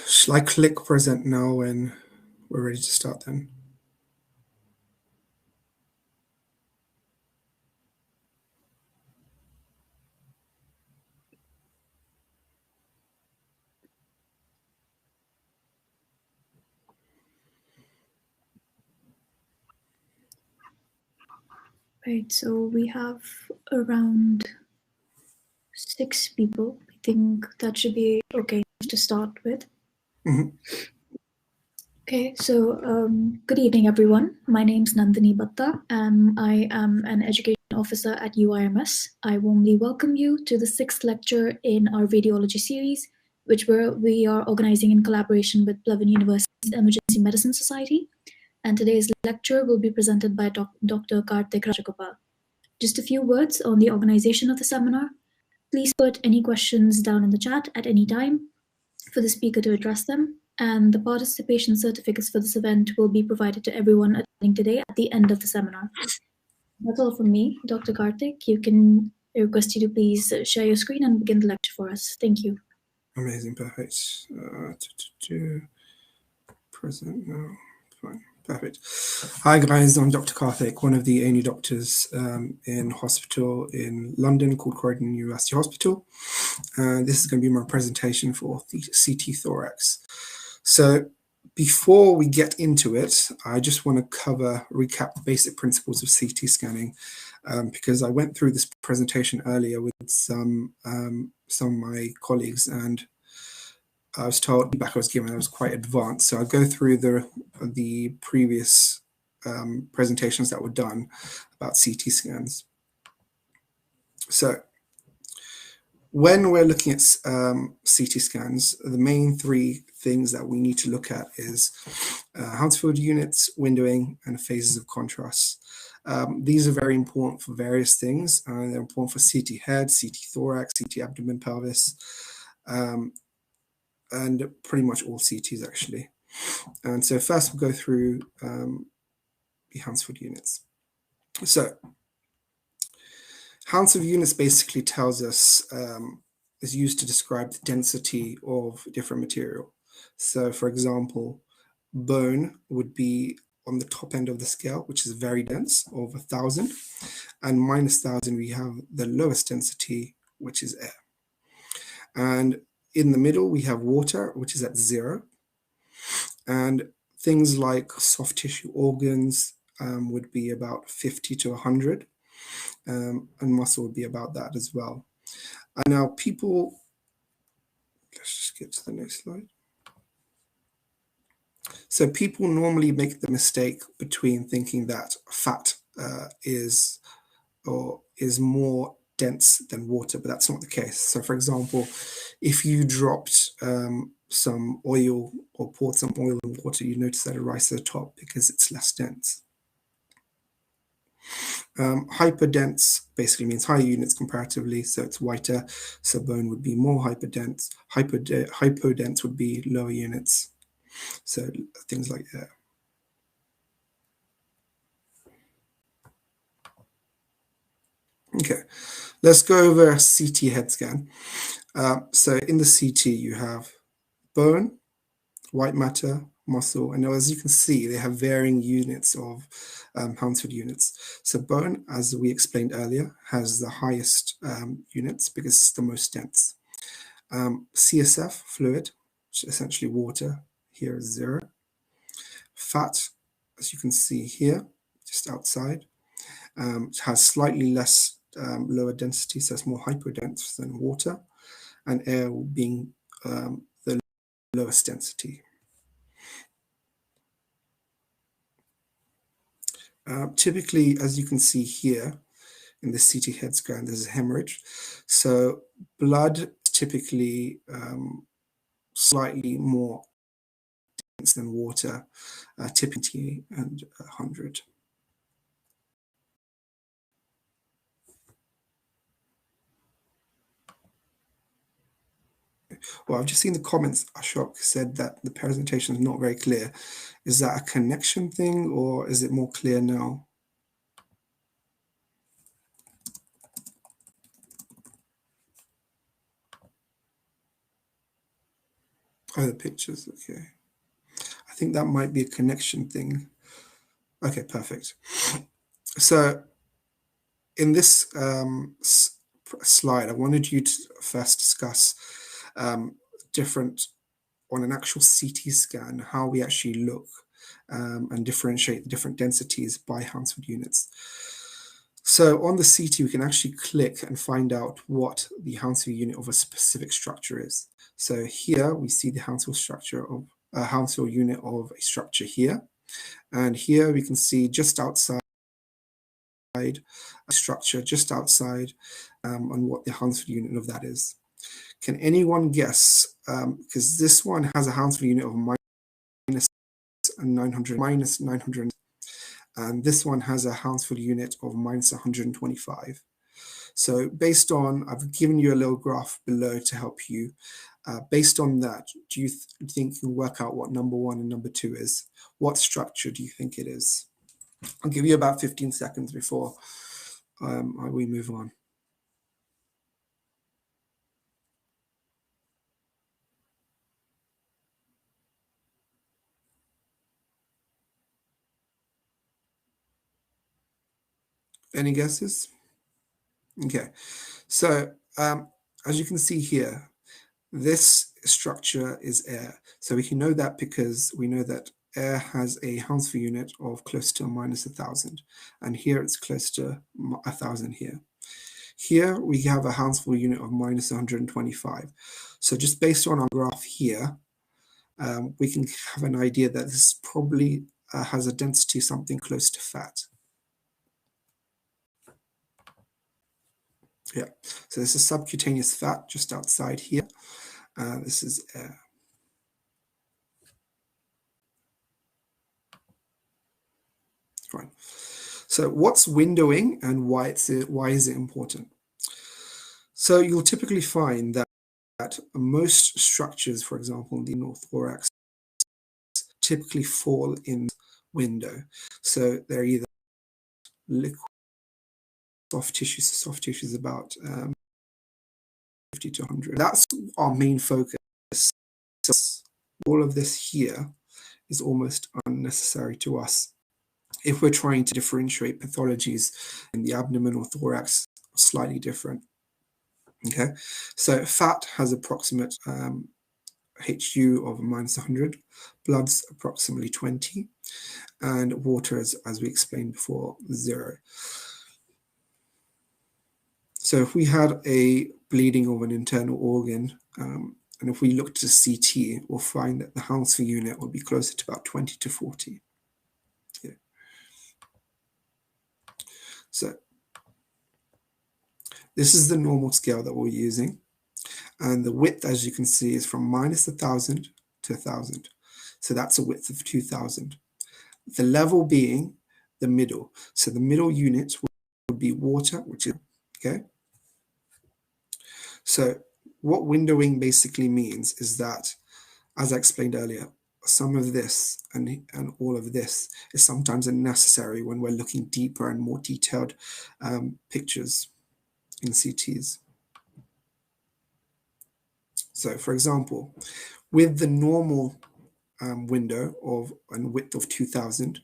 Shall I click present now when we're ready to start then? Right, so we have around 6 people. I think that should be okay to start with. Okay, so good evening, everyone. My name's Nandini Batta, and I am an education officer at UIMS. I warmly welcome you to the 6th lecture in our radiology series, which we are organizing in collaboration with Plevin University's Emergency Medicine Society. And today's lecture will be presented by Dr. Karthik Rajagopal. Just a few words on the organization of the seminar. Please put any questions down in the chat at any time for the speaker to address them, and the participation certificates for this event will be provided to everyone attending today at the end of the seminar. That's all from me. Dr. Karthik, you can request you to please share your screen and begin the lecture for us. Thank you. Amazing, perfect. Present now, fine. Perfect. Hi guys, I'm Dr. Karthik, one of the only doctors in hospital in London called Croydon University Hospital. This is going to be my presentation for the CT thorax. So before we get into it, I just want to recap the basic principles of CT scanning because I went through this presentation earlier with some of my colleagues, and I was told the feedback I was given I was quite advanced. So I'll go through the previous presentations that were done about CT scans. So when we're looking at CT scans, the main 3 things that we need to look at is Hounsfield units, windowing, and phases of contrast. These are very important for various things. They're important for CT head, CT thorax, CT abdomen, pelvis, and pretty much all CTs actually. And so first we'll go through the Hounsfield units. So Hounsfield units basically tells us, is used to describe the density of different material. So for example, bone would be on the top end of the scale, which is very dense, of 1,000, and minus 1,000 we have the lowest density, which is air. And in the middle, we have water, which is at 0. And things like soft tissue organs would be about 50 to 100. And muscle would be about that as well. And now let's just get to the next slide. So people normally make the mistake between thinking that fat is more dense than water, but that's not the case. So for example, if you dropped some oil or poured some oil in water, you notice that it rises to the top because it's less dense. Hyperdense basically means higher units comparatively, so it's whiter, so bone would be more hyperdense. Hypodense would be lower units, so things like that. Okay, let's go over a CT head scan. So in the CT, you have bone, white matter, muscle, and as you can see, they have varying units of Hounsfield units. So bone, as we explained earlier, has the highest units because it's the most dense. CSF, fluid, which is essentially water, here is 0. Fat, as you can see here, just outside, has slightly less lower density, so it's more hypodense than water, and air being the lowest density. Typically, as you can see here in the CT head scan, there's a hemorrhage. So blood is typically slightly more dense than water, typically and 100. Well, I've just seen the comments. Ashok said that the presentation is not very clear. Is that a connection thing or is it more clear now? Oh, the pictures, okay. I think that might be a connection thing. Okay, perfect. So in this slide, I wanted you to first discuss different, on an actual CT scan, how we actually look and differentiate the different densities by Hounsfield units. So on the CT, we can actually click and find out what the Hounsfield unit of a specific structure is. So here we see the Hounsfield structure of a Hounsfield unit of a structure here. And here we can see just outside a structure just outside and what the Hounsfield unit of that is. Can anyone guess? Because this one has a Hounsfield unit of minus 900, and this one has a Hounsfield unit of minus 125. So based on, I've given you a little graph below to help you. Based on that, do you think you can work out what number 1 and number 2 is? What structure do you think it is? I'll give you about 15 seconds before we move on. Any guesses? Okay, so as you can see here, this structure is air. So we can know that because we know that air has a Hounsfield unit of close to minus 1,000. And here it's close to 1,000 here. Here we have a Hounsfield unit of minus 125. So just based on our graph here, we can have an idea that this probably has a density something close to fat. Yeah, so this is subcutaneous fat just outside here. This is air. Right. So what's windowing and why is it important? So you'll typically find that most structures, for example, in the thorax, typically fall in window. So they're either liquid, soft tissues. Soft tissue is about 50 to 100. That's our main focus. All of this here is almost unnecessary to us if we're trying to differentiate pathologies in the abdomen or thorax slightly different. Okay, so fat has approximate HU of minus 100, blood's approximately 20, and water is, as we explained before, 0. So if we had a bleeding of an internal organ, and if we looked at CT, we'll find that the Hounsfield unit would be closer to about 20 to 40. Yeah. So this is the normal scale that we're using. And the width, as you can see, is from minus 1,000 to 1,000. So that's a width of 2,000. The level being the middle. So the middle unit would be water, which is, okay? So what windowing basically means is that, as I explained earlier, some of this and all of this is sometimes unnecessary when we're looking deeper and more detailed pictures in CTs. So for example, with the normal window of a width of 2,000,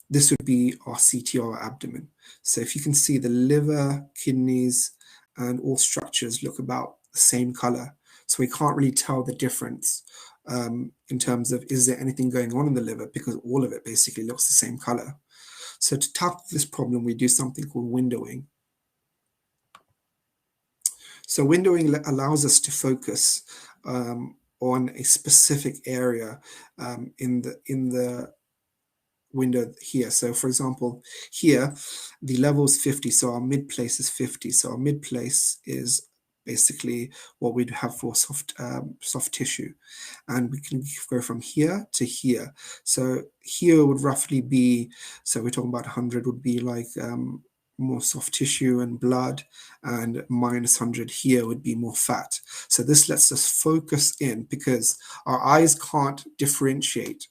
this would be our CT or our abdomen. So if you can see, the liver, kidneys, and all structures look about the same color. So we can't really tell the difference in terms of, is there anything going on in the liver, because all of it basically looks the same color. So to tackle this problem, we do something called windowing. So windowing allows us to focus on a specific area in the window here. So for example, here the level is 50, so our mid place is 50. So our mid place is basically what we'd have for soft tissue, and we can go from here to here. So here would roughly be, so we're talking about 100 would be like more soft tissue and blood, and minus 100 here would be more fat. So this lets us focus in, because our eyes can't differentiate.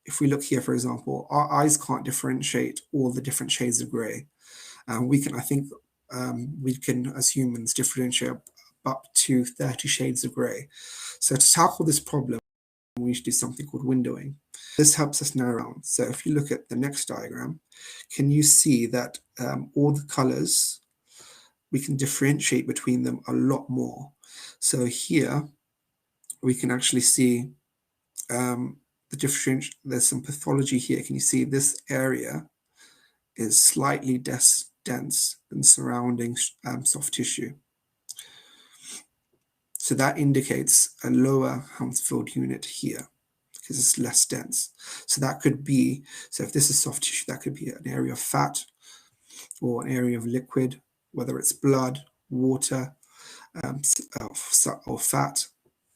If we look here, for example, our eyes can't differentiate all the different shades of gray. We can, I think, we can as humans differentiate up to 30 shades of grey. So to tackle this problem, we need to do something called windowing. This helps us narrow down. So if you look at the next diagram, can you see that all the colors, we can differentiate between them a lot more. So here we can actually see the differential. There's some pathology here. Can you see this area is slightly dense than surrounding soft tissue? So that indicates a lower Hounsfield unit here because it's less dense. So that could be, so if this is soft tissue, that could be an area of fat or an area of liquid, whether it's blood, water, or fat.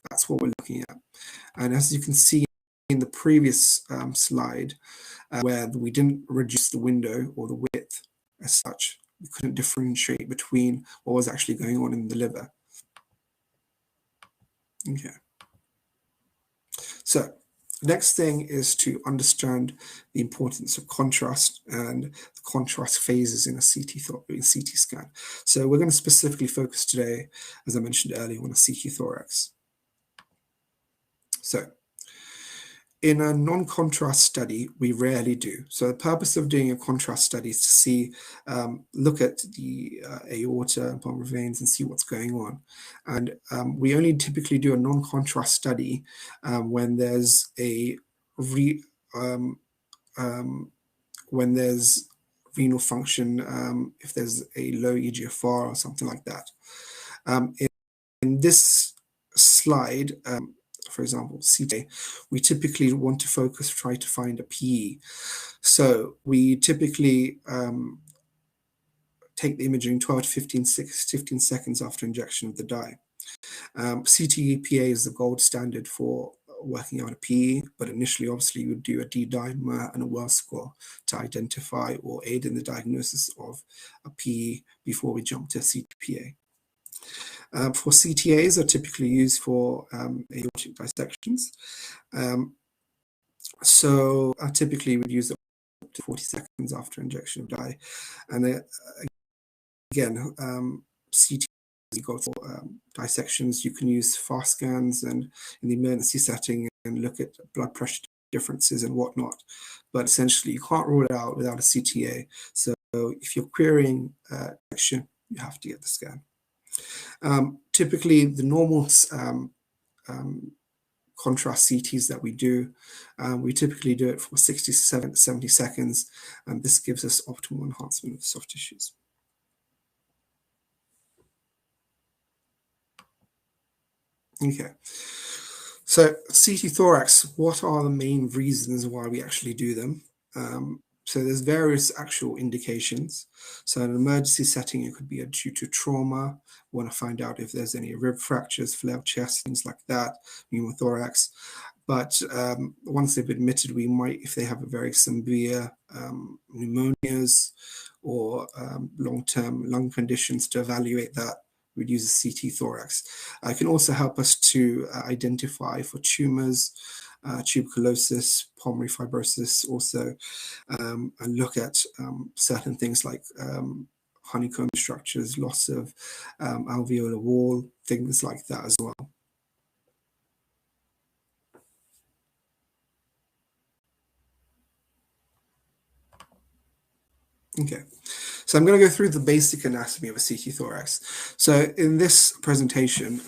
That's what we're looking at. And as you can see in the previous slide, where we didn't reduce the window or the width as such, we couldn't differentiate between what was actually going on in the liver. Okay. So the next thing is to understand the importance of contrast and the contrast phases in a CT scan. So we're going to specifically focus today, as I mentioned earlier, on a CT thorax. So in a non-contrast study, we rarely do. So the purpose of doing a contrast study is to see, look at the aorta and pulmonary veins and see what's going on. And we only typically do a non-contrast study when there's when there's renal function, if there's a low EGFR or something like that. In this slide, for example, CT, we typically want to try to find a PE. So we typically take the imaging 12 to 15 seconds after injection of the dye. CT-PA is the gold standard for working out a PE, but initially, obviously, you would do a D-dimer and a Wells score to identify or aid in the diagnosis of a PE before we jump to CT-PA. For CTAs are typically used for aortic dissections. So I typically would use it up to 40 seconds after injection of dye. And again, CT, you go for dissections, you can use fast scans and in the emergency setting and look at blood pressure differences and whatnot. But essentially, you can't rule it out without a CTA. So if you're querying section, you have to get the scan. Typically, the normal contrast CTs that we do, we typically do it for 60 to 70 seconds, and this gives us optimal enhancement of the soft tissues. Okay, so CT thorax, what are the main reasons why we actually do them? So there's various actual indications. So in an emergency setting, it could be due to trauma. We want to find out if there's any rib fractures, flared chest, things like that, pneumothorax. But once they've been admitted, we might, if they have a very severe pneumonias or long-term lung conditions, to evaluate that, we'd use a CT thorax. It can also help us to identify for tumors, tuberculosis, pulmonary fibrosis also, and look at certain things like honeycomb structures, loss of alveolar wall, things like that as well. Okay, so I'm going to go through the basic anatomy of a CT thorax. So in this presentation,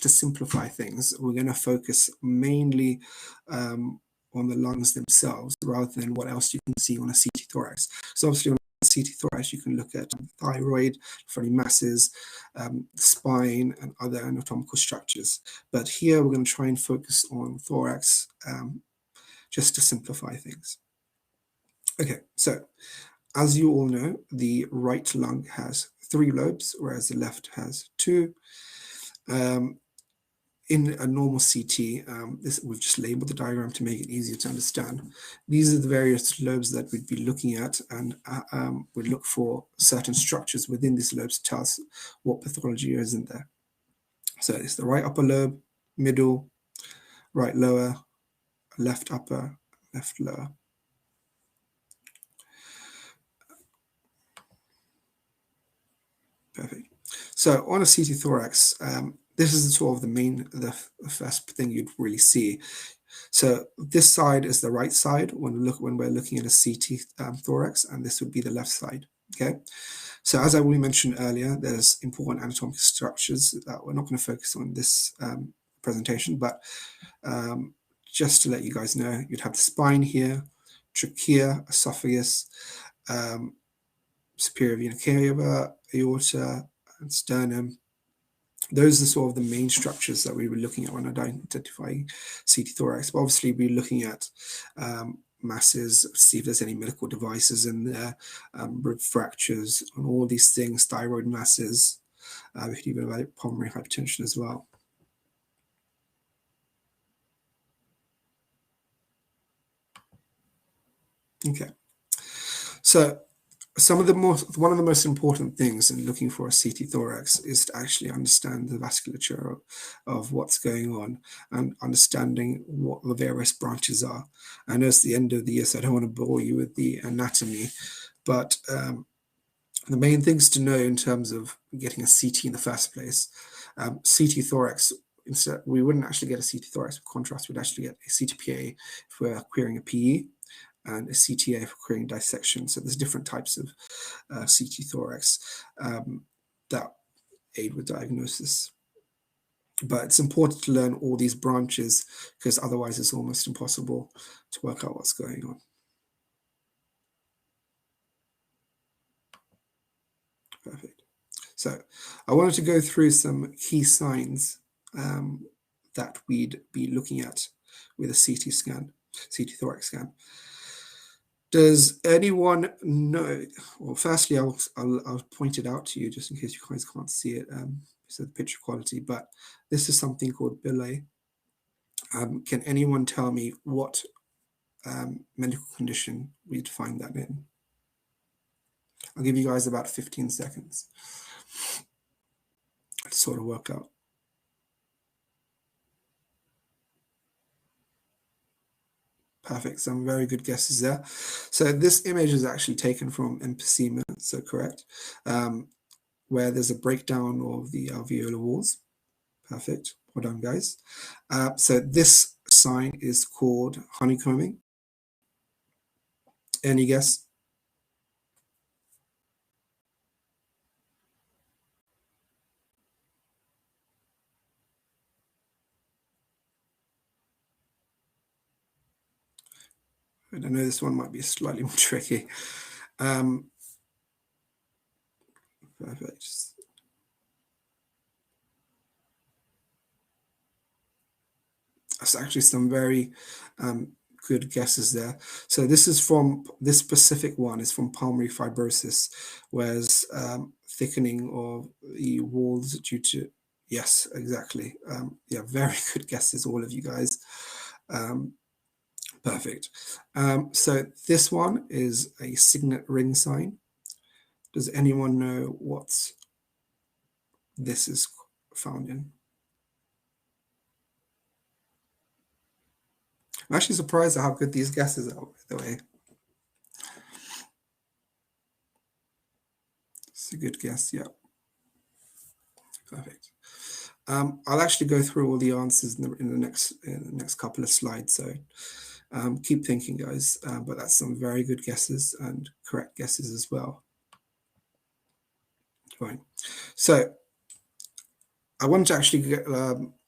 to simplify things, we're going to focus mainly on the lungs themselves rather than what else you can see on a CT thorax. So obviously on a CT thorax, you can look at thyroid, for any masses, the spine, and other anatomical structures. But here we're going to try and focus on thorax just to simplify things. Okay, so as you all know, the right lung has 3 lobes, whereas the left has 2. In a normal CT, we've just labeled the diagram to make it easier to understand. These are the various lobes that we'd be looking at, and we'd look for certain structures within these lobes to tell us what pathology is in there. So it's the right upper lobe, middle, right lower, left upper, left lower. Perfect. So on a CT thorax, this is sort of the first thing you'd really see. So this side is the right side when we're looking at a CT thorax, and this would be the left side. Okay. So as I already mentioned earlier, there's important anatomical structures that we're not going to focus on in this presentation, but just to let you guys know, you'd have the spine here, trachea, esophagus, superior vena cava, aorta, and sternum. Those are sort of the main structures that we were looking at when identifying CT thorax. But obviously, we're looking at masses, see if there's any medical devices in there, rib fractures, and all these things, thyroid masses. We could even evaluate pulmonary hypertension as well. Okay, so one of the most important things in looking for a CT thorax is to actually understand the vasculature of what's going on and understanding what the various branches are. I know it's the end of the year, so I don't want to bore you with the anatomy, but the main things to know in terms of getting a CT in the first place, CT thorax, instead, we wouldn't actually get a CT thorax. With contrast, we'd actually get a CTPA if we're querying a PE, and a CTA for querying dissection. So there's different types of CT thorax that aid with diagnosis. But it's important to learn all these branches because otherwise it's almost impossible to work out what's going on. Perfect. So I wanted to go through some key signs that we'd be looking at with a CT scan, CT thorax scan. Does anyone know? Well, firstly, I'll point it out to you just in case you guys can't see it. So the picture quality, but this is something called belay. Can anyone tell me what medical condition we'd find that in? I'll give you guys about 15 seconds to sort of work out. Perfect, some very good guesses there. So this image is actually taken from emphysema, so correct, where there's a breakdown of the alveolar walls. Perfect, well done guys. So this sign is called honeycombing. Any guess? I don't know, this one might be slightly more tricky. Perfect. That's actually some very good guesses there. So this specific one is from pulmonary fibrosis, whereas thickening of the walls due to, yes, exactly. Yeah, very good guesses, all of you guys. Perfect. So this one is a signet ring sign. Does anyone know what this is found in? I'm actually surprised at how good these guesses are, by the way. It's a good guess, yeah. Perfect. I'll actually go through all the answers in the next couple of slides, so keep thinking, guys. But that's some very good guesses and correct guesses as well. Fine. So I wanted to actually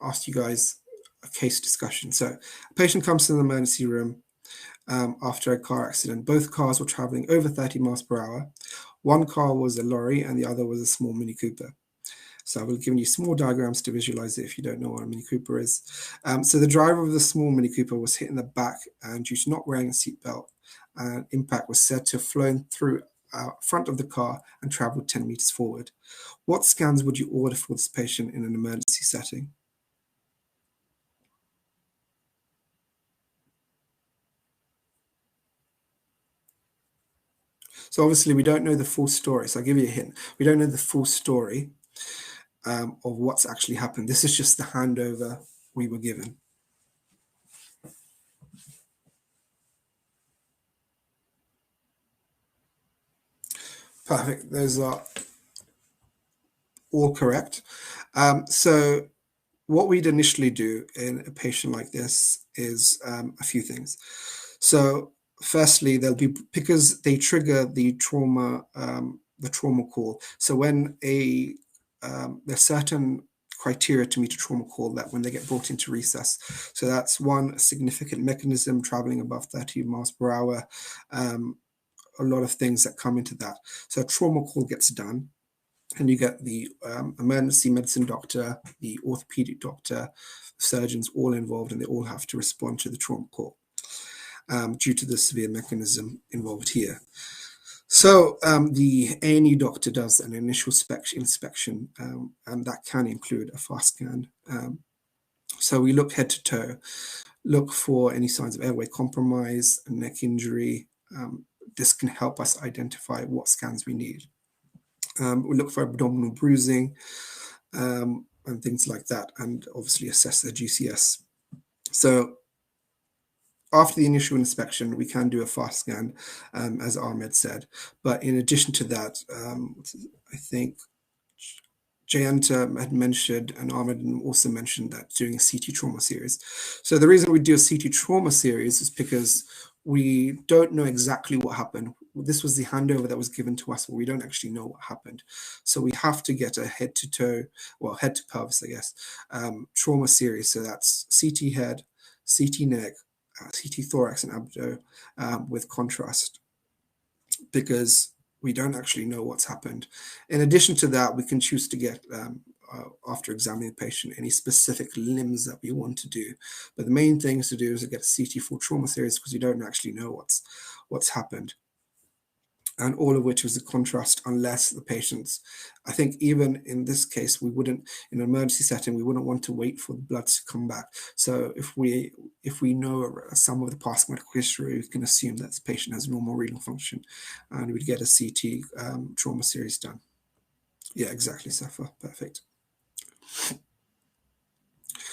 ask you guys a case discussion. So a patient comes to the emergency room after a car accident. Both cars were traveling over 30 miles per hour. One car was a lorry and the other was a small Mini Cooper. So I will give you small diagrams to visualize it if you don't know what a Mini Cooper is. So the driver of the small Mini Cooper was hit in the back, and due to not wearing a seatbelt, impact was said to have flown through front of the car and traveled 10 meters forward. What scans would you order for this patient in an emergency setting? So obviously we don't know the full story. So I'll give you a hint. We don't know the full story of what's actually happened. This is just the handover we were given. Perfect. Those are all correct. So what we'd initially do in a patient like this is a few things. So firstly, they'll be, because they trigger the trauma call. So when there's certain criteria to meet a trauma call that when they get brought into resus. So that's one significant mechanism, traveling above 30 miles per hour. A lot of things that come into that. So a trauma call gets done, and you get the emergency medicine doctor, the orthopedic doctor, surgeons all involved, and they all have to respond to the trauma call due to the severe mechanism involved here. So the A&E doctor does an initial inspection, and that can include a fast scan. So we look head to toe, look for any signs of airway compromise, neck injury. This can help us identify what scans we need. We look for abdominal bruising and things like that, and obviously assess the GCS. So after the initial inspection, we can do a fast scan, as Ahmed said. But in addition to that, I think Jayanta had mentioned, and Ahmed also mentioned, that doing a CT trauma series. So the reason we do a CT trauma series is because we don't know exactly what happened. This was the handover that was given to us, but we don't actually know what happened. So we have to get a head to toe, well, head to pelvis, I guess, trauma series. So that's CT head, CT neck, CT thorax and abdo with contrast, because we don't actually know what's happened. In addition to that, we can choose to get, after examining the patient, any specific limbs that we want to do. But the main thing to do is to get a CT full trauma series, because you don't actually know what's happened. And all of which is a contrast, unless the patients, I think even in this case, we wouldn't, in an emergency setting, we wouldn't want to wait for the blood to come back. So if we know some of the past medical history, we can assume that this patient has normal renal function, and we'd get a CT trauma series done. Yeah, exactly, Safa. Perfect.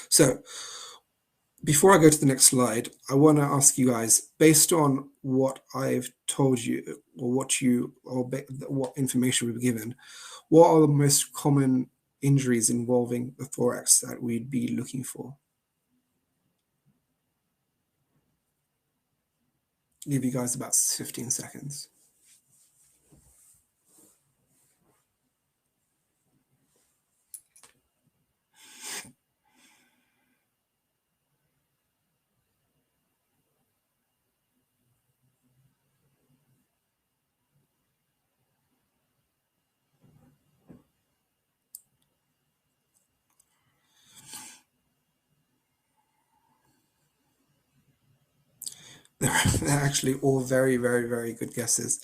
So before I go to the next slide, I want to ask you guys, based on what I've told you, or what information we've given, what are the most common injuries involving the thorax that we'd be looking for? Give you guys about 15 seconds. They're actually all very, very, very good guesses.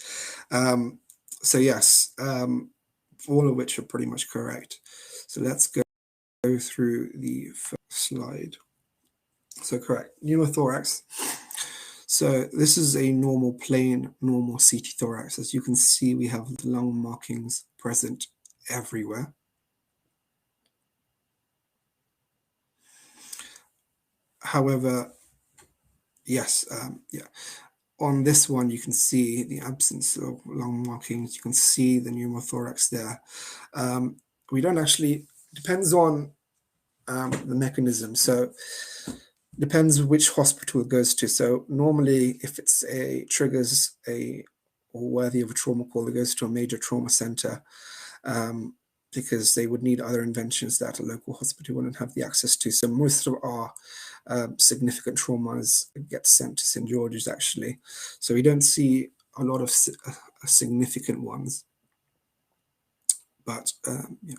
So yes, all of which are pretty much correct. So let's go through the first slide. So correct, pneumothorax. So this is a normal CT thorax. As you can see, we have the lung markings present everywhere. However, yes, on this one, you can see the absence of lung markings. You can see the pneumothorax there. We don't actually, depends on the mechanism. So depends which hospital it goes to. So normally, if it's triggers or worthy of a trauma call, it goes to a major trauma center, because they would need other interventions that a local hospital wouldn't have the access to. So most of our significant traumas get sent to St. George's, actually. So we don't see a lot of significant ones. But yeah.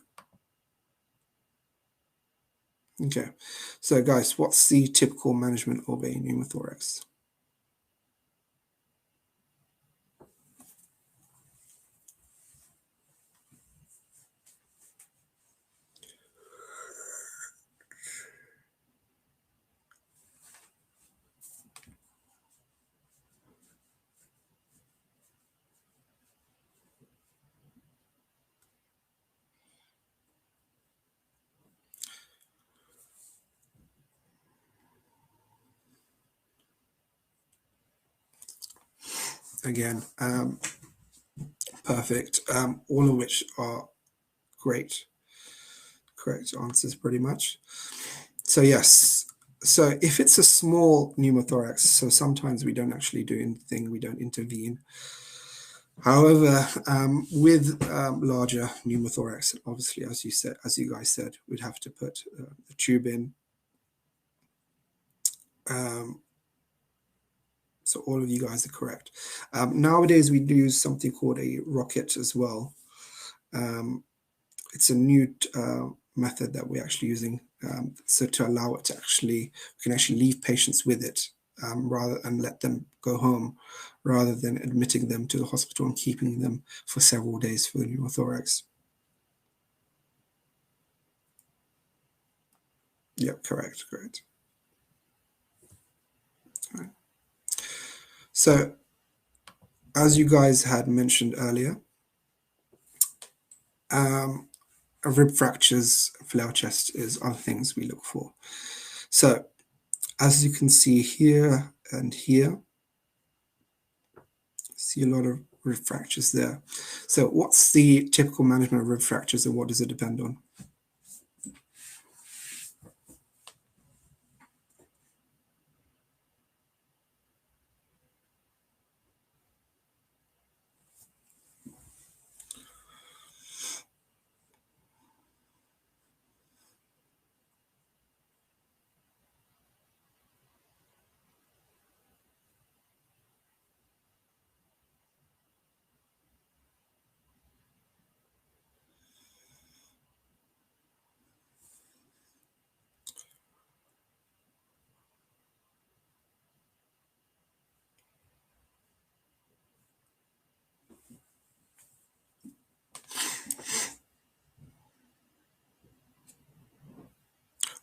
Okay, so guys, what's the typical management of a pneumothorax? Again, perfect. All of which are great. correct answers pretty much. So yes, so if it's a small pneumothorax, so sometimes we don't actually do anything, we don't intervene. However, with larger pneumothorax, obviously, as you guys said, we'd have to put the tube in. So all of you guys are correct. Nowadays, we do something called a rocket as well. It's a new method that we're actually using, so to allow it to we can actually leave patients with it rather and let them go home, rather than admitting them to the hospital and keeping them for several days for the pneumothorax. Yep, correct. Right. So, as you guys had mentioned earlier, rib fractures, flail chest is other things we look for. So, as you can see here and here, see a lot of rib fractures there. So what's the typical management of rib fractures and what does it depend on?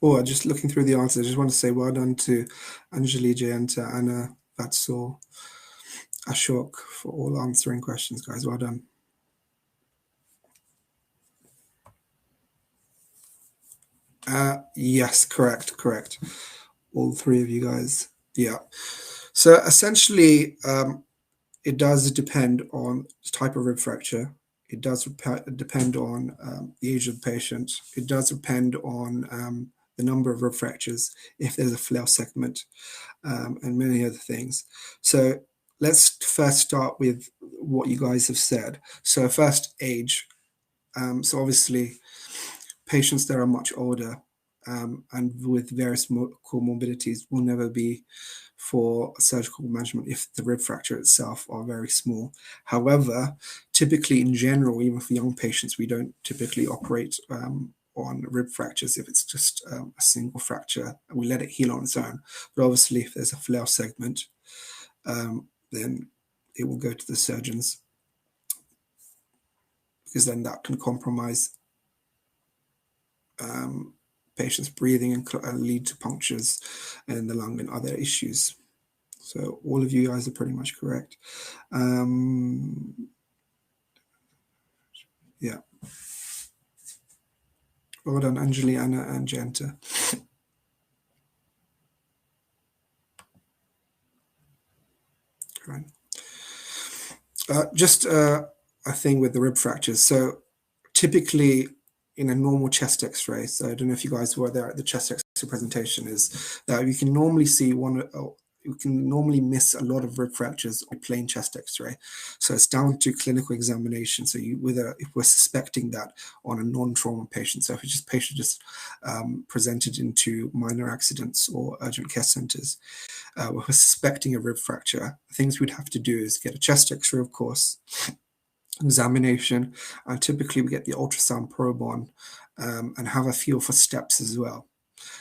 Oh, just looking through the answers, I just want to say well done to Anjali, Jayanta, Anna, Vatsal, Ashok for all answering questions, guys. Well done. Yes, correct. All three of you guys. Yeah. So essentially, it does depend on the type of rib fracture. It does depend on the age of the patient. It does depend on the number of rib fractures, if there's a flail segment, and many other things. So let's first start with what you guys have said. So first, age. So obviously, patients that are much older and with various comorbidities will never be for surgical management if the rib fracture itself are very small. However, typically in general, even for young patients, we don't typically operate on rib fractures if it's just a single fracture, and we let it heal on its own. But obviously, if there's a flail segment, then it will go to the surgeons, because then that can compromise patients' breathing and lead to punctures in the lung and other issues. So all of you guys are pretty much correct. Yeah. Well done, Anjali, Anna, and Janta. Right. Just a thing with the rib fractures. So typically in a normal chest x-ray, so I don't know if you guys were there at the chest x-ray presentation, is that you can normally see you can normally miss a lot of rib fractures on plain chest x-ray. So it's down to clinical examination. So if we're suspecting that on a non-trauma patient, so if it's just patient presented into minor accidents or urgent care centers, we're suspecting a rib fracture, things we'd have to do is get a chest x-ray, of course, examination, and typically we get the ultrasound probe on and have a feel for steps as well.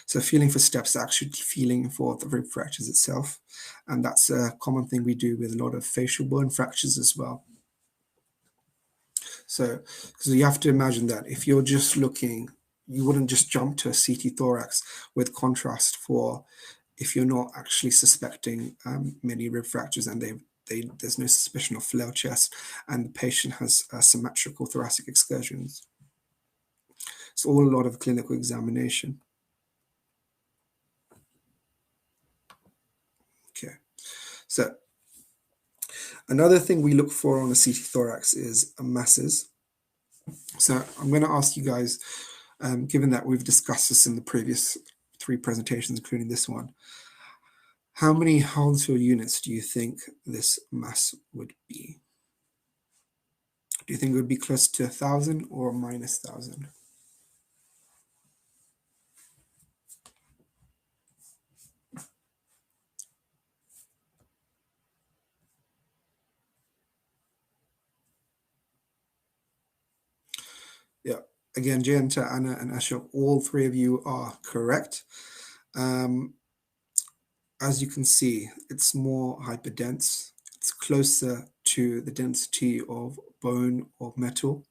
So feeling for steps, actually feeling for the rib fractures itself, and that's a common thing we do with a lot of facial bone fractures as well. So you have to imagine that if you're just looking, you wouldn't just jump to a CT thorax with contrast for if you're not actually suspecting many rib fractures and there's no suspicion of flail chest and the patient has symmetrical thoracic excursions. It's all a lot of clinical examination. Okay, so another thing we look for on a CT thorax is masses. So I'm going to ask you guys given that we've discussed this in the previous 3 presentations, including this one, how many Hounsfield units do you think this mass would be? Do you think it would be close to 1,000 or minus 1,000? Yeah, again, Jayanta, Anna, and Ashok, all 3 of you are correct. As you can see, it's more hyperdense. It's closer to the density of bone or metal.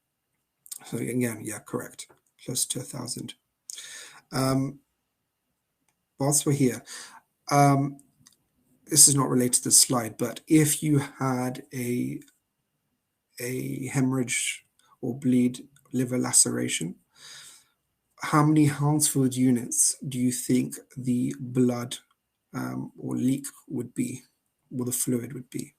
So again, yeah, correct. Close to 1,000. Whilst we're here, this is not related to the slide, but if you had a hemorrhage or bleed, liver laceration, how many Hounsfield units do you think the blood or leak would be, or the fluid would be?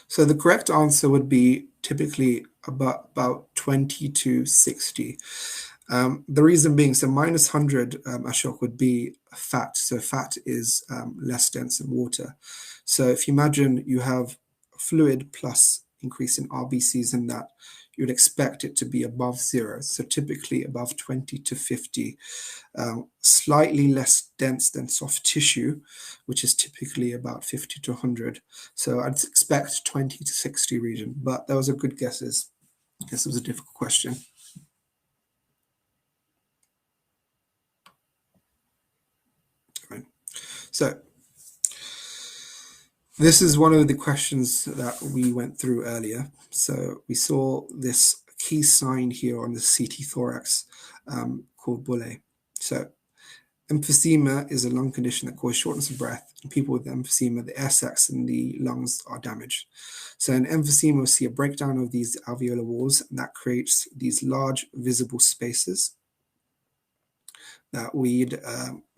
So the correct answer would be typically about 20 to 60. The reason being, so minus 100, Ashok, would be fat. So fat is less dense than water. So if you imagine you have fluid plus increase in RBCs in that, you'd expect it to be above 0. So typically above 20 to 50. Slightly less dense than soft tissue, which is typically about 50 to 100. So I'd expect 20 to 60 region, but those are good guesses. This was a difficult question. Right. So this is one of the questions that we went through earlier. So we saw this key sign here on the CT thorax called bulle. So emphysema is a lung condition that causes shortness of breath. In people with emphysema, the air sacs in the lungs are damaged. So in emphysema, we see a breakdown of these alveolar walls, and that creates these large visible spaces that we'd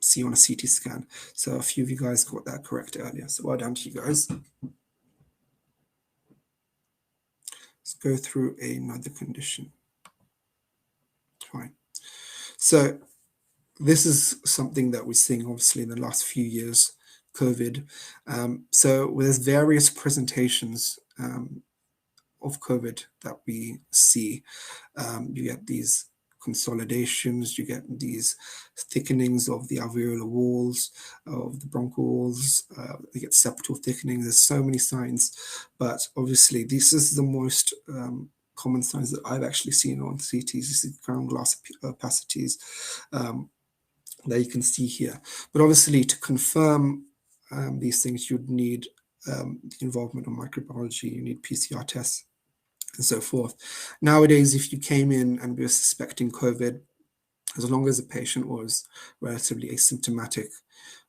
see on a CT scan. So a few of you guys got that correct earlier. So well done to you guys. Let's go through another condition. Fine. So this is something that we're seeing obviously in the last few years, COVID. So there's various presentations of COVID that we see. You get these consolidations, you get these thickenings of the alveolar walls, of the bronchial walls, you get septal thickening. There's so many signs, but obviously this is the most common signs that I've actually seen on CTs. This is ground glass opacities that you can see here. But obviously to confirm these things, you'd need the involvement of microbiology, you need PCR tests, and so forth. Nowadays, if you came in and we were suspecting COVID, as long as the patient was relatively asymptomatic,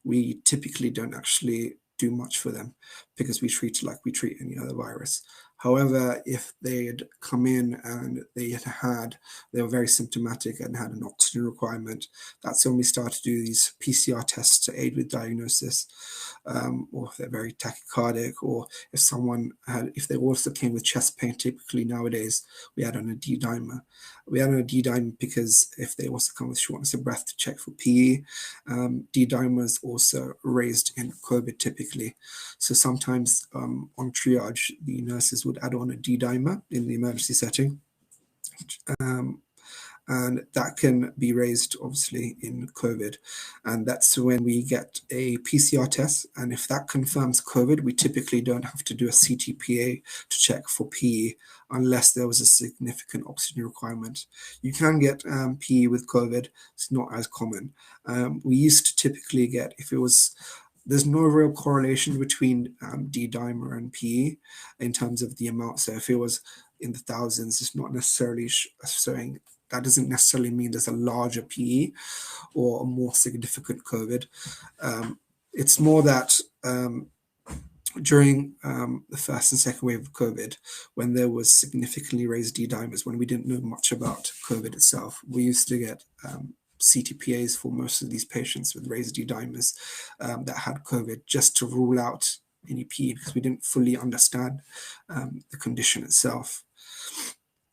we typically don't actually do much for them because we treat it like we treat any other virus. However, if they had come in and they were very symptomatic and had an oxygen requirement, that's when we start to do these PCR tests to aid with diagnosis, or if they're very tachycardic, or if they also came with chest pain. Typically nowadays, we add on a D-dimer. We add on a D-dimer because if they also come with shortness of breath, to check for PE. D-dimer is also raised in COVID typically. So sometimes on triage, the nurses would add on a D-dimer in the emergency setting. And that can be raised obviously in COVID. And that's when we get a PCR test. And if that confirms COVID, we typically don't have to do a CTPA to check for PE unless there was a significant oxygen requirement. You can get PE with COVID. It's not as common. We used to typically get, there's no real correlation between D-dimer and PE in terms of the amount. So if it was in the thousands, it's not necessarily showing that doesn't necessarily mean there's a larger PE or a more significant COVID. It's more that during the first and second wave of COVID, when there was significantly raised D-dimers, when we didn't know much about COVID itself, we used to get CTPAs for most of these patients with raised D-dimers that had COVID, just to rule out any PE, because we didn't fully understand the condition itself.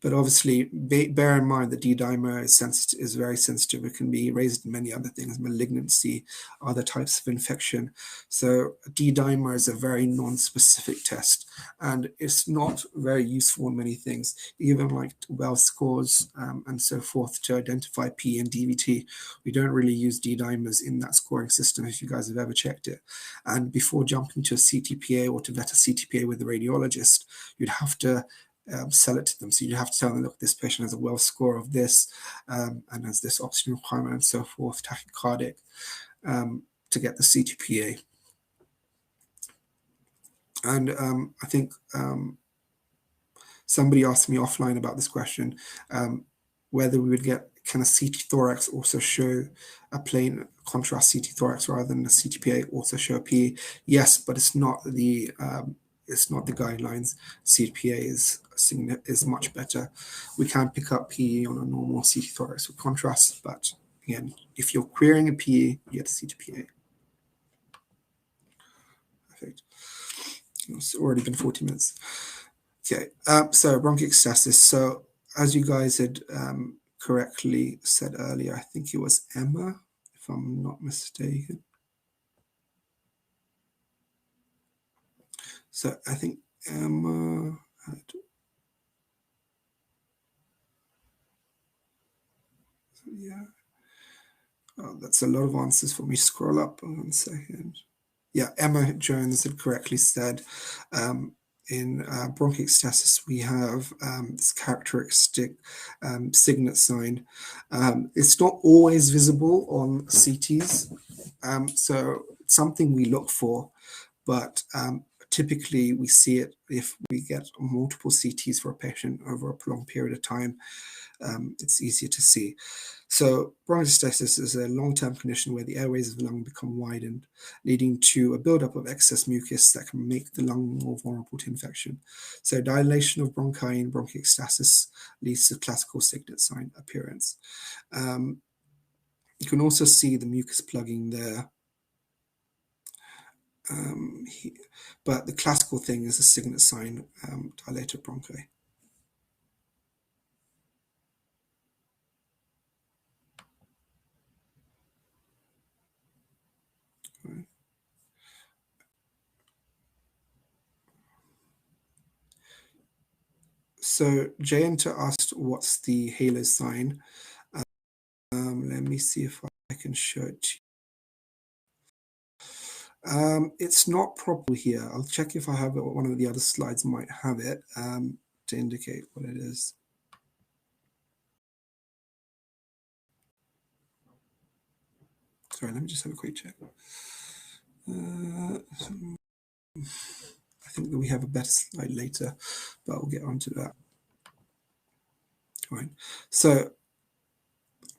But obviously, bear in mind that D-dimer is very sensitive. It can be raised in many other things, malignancy, other types of infection. So D-dimer is a very non-specific test, and it's not very useful in many things, even like well scores and so forth to identify P and DVT. We don't really use D-dimers in that scoring system, if you guys have ever checked it. And before jumping to a CTPA or to vet a CTPA with a radiologist, you'd have to sell it to them. So you have to tell them, look, this patient has a well score of this and has this oxygen requirement and so forth, tachycardic, to get the CTPA. And I think somebody asked me offline about this question, whether we would get, can a CT thorax also show a plain contrast CT thorax rather than a CTPA also show a PE? Yes, but it's not the guidelines. CTPA is much better. We can pick up PE on a normal CT thorax with contrast, but again, if you're querying a PE, you get a CTPA. Perfect. It's already been 40 minutes. Okay, so bronchiectasis. So as you guys had correctly said earlier, I think it was Emma, if I'm not mistaken. So I think Emma had, yeah. Oh, that's a lot of answers for me to scroll up. 1 second. Yeah, Emma Jones had correctly said in bronchiectasis we have this characteristic signet sign. It's not always visible on CTs, so it's something we look for, but typically we see it if we get multiple CTs for a patient over a prolonged period of time. It's easier to see. So bronchiectasis is a long-term condition where the airways of the lung become widened, leading to a buildup of excess mucus that can make the lung more vulnerable to infection. So dilation of bronchi in bronchiectasis leads to classical signet sign appearance. You can also see the mucus plugging there. But the classical thing is a signet sign dilated bronchi. Right. So Jayanta asked, what's the halo sign? Let me see if I can show it to you. It's not proper here. I'll check if I have it. One of the other slides might have it to indicate what it is. Sorry, let me just have a quick check. I think that we have a better slide later, but we'll get onto that. Right. So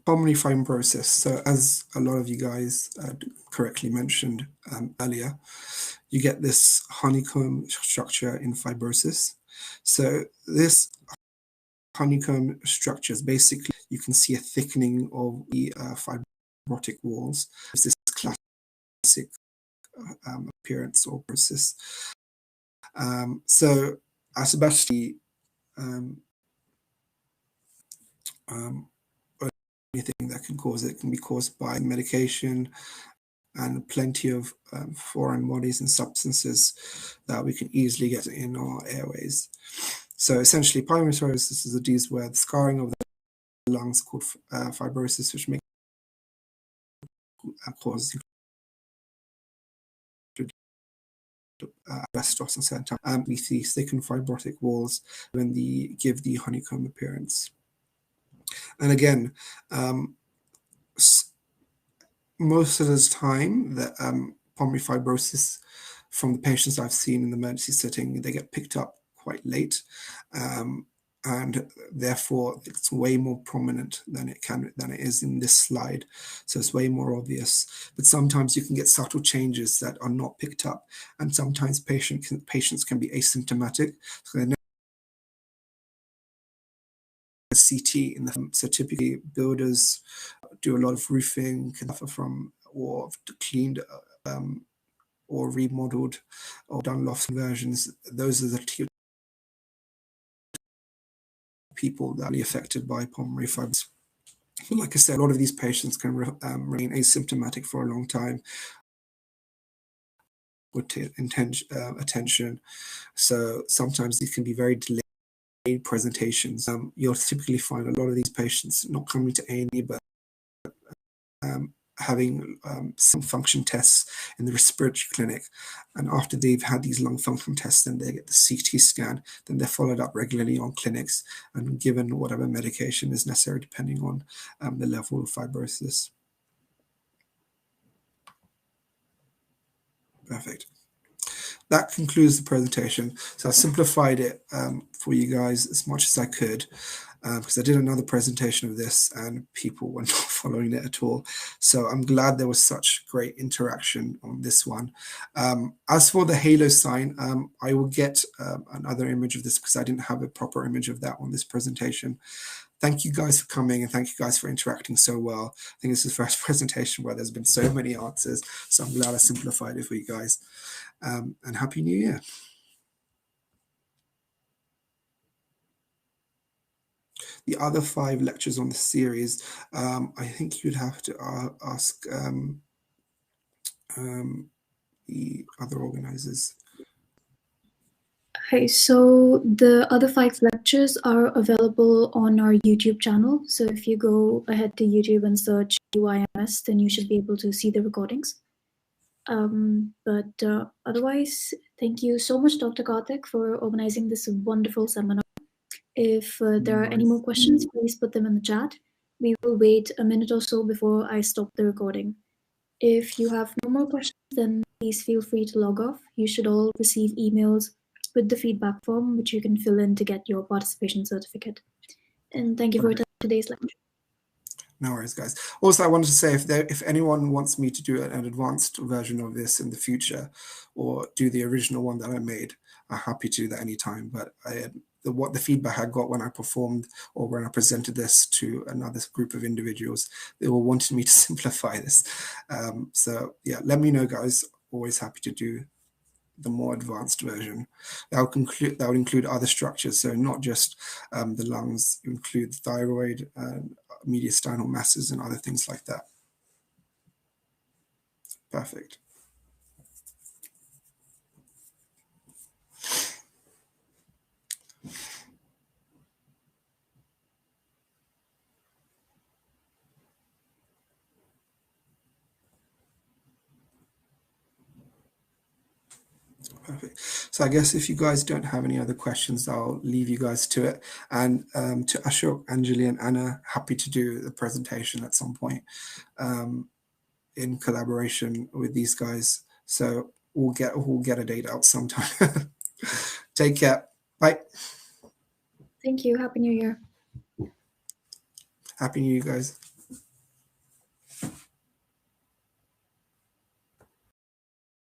pulmonary fibrosis. So as a lot of you guys correctly mentioned earlier, you get this honeycomb structure in fibrosis. So this honeycomb structure is basically, you can see a thickening of the fibrotic walls. There's this classic appearance or process. So especially anything that can cause it can be caused by medication and plenty of foreign bodies and substances that we can easily get in our airways. So essentially, pulmonary fibrosis is a disease where the scarring of the lungs called fibrosis, which may cause asbestos and certain times we see thickened fibrotic walls when they give the honeycomb appearance. And again, most of the time, the pulmonary fibrosis from the patients I've seen in the emergency setting, they get picked up quite late. and therefore it's way more prominent than it is in this slide. So it's way more obvious. But sometimes you can get subtle changes that are not picked up, and sometimes patients can be asymptomatic. So they CT in the so typically builders do a lot of roofing, can suffer from or cleaned or remodeled or done loft conversions. Those are the people that are affected by pulmonary fibrosis. Like I said, a lot of these patients can remain asymptomatic for a long time with attention. So sometimes these can be very delayed presentations. You'll typically find a lot of these patients not coming to A&E, but having some function tests in the respiratory clinic. And after they've had these lung function tests, then they get the CT scan, then they're followed up regularly on clinics and given whatever medication is necessary depending on the level of fibrosis. Perfect. That concludes the presentation. So I simplified it for you guys as much as I could, because I did another presentation of this and people were not following it at all. So I'm glad there was such great interaction on this one. As for the halo sign, I will get another image of this because I didn't have a proper image of that on this presentation. Thank you guys for coming and thank you guys for interacting so well. I think this is the first presentation where there's been so many answers. So I'm glad I simplified it for you guys. And Happy New Year. The other 5 lectures on the series, I think you'd have to ask the other organizers. Okay, so the other 5 lectures are available on our YouTube channel. So if you go ahead to YouTube and search UIMS, then you should be able to see the recordings. But otherwise, thank you so much, Dr. Karthik, for organizing this wonderful seminar. If there are any more questions, please put them in the chat. We will wait a minute or so before I stop the recording. If you have no more questions, then please feel free to log off. You should all receive emails with the feedback form, which you can fill in to get your participation certificate. And thank you for attending today's lecture. No worries, guys. Also, I wanted to say if anyone wants me to do an advanced version of this in the future or do the original one that I made, I'm happy to do that anytime. But what the feedback I got when I performed or when I presented this to another group of individuals, they all wanted me to simplify this. So yeah, let me know, guys. Always happy to do the more advanced version. That would include other structures, so not just the lungs, include the thyroid, mediastinal masses, and other things like that. Perfect. Perfect. So I guess if you guys don't have any other questions, I'll leave you guys to it. And to Ashok, Anjali, and Anna, happy to do the presentation at some point in collaboration with these guys. So we'll get a date out sometime. Take care. Bye. Thank you. Happy New Year. Happy New Year, guys.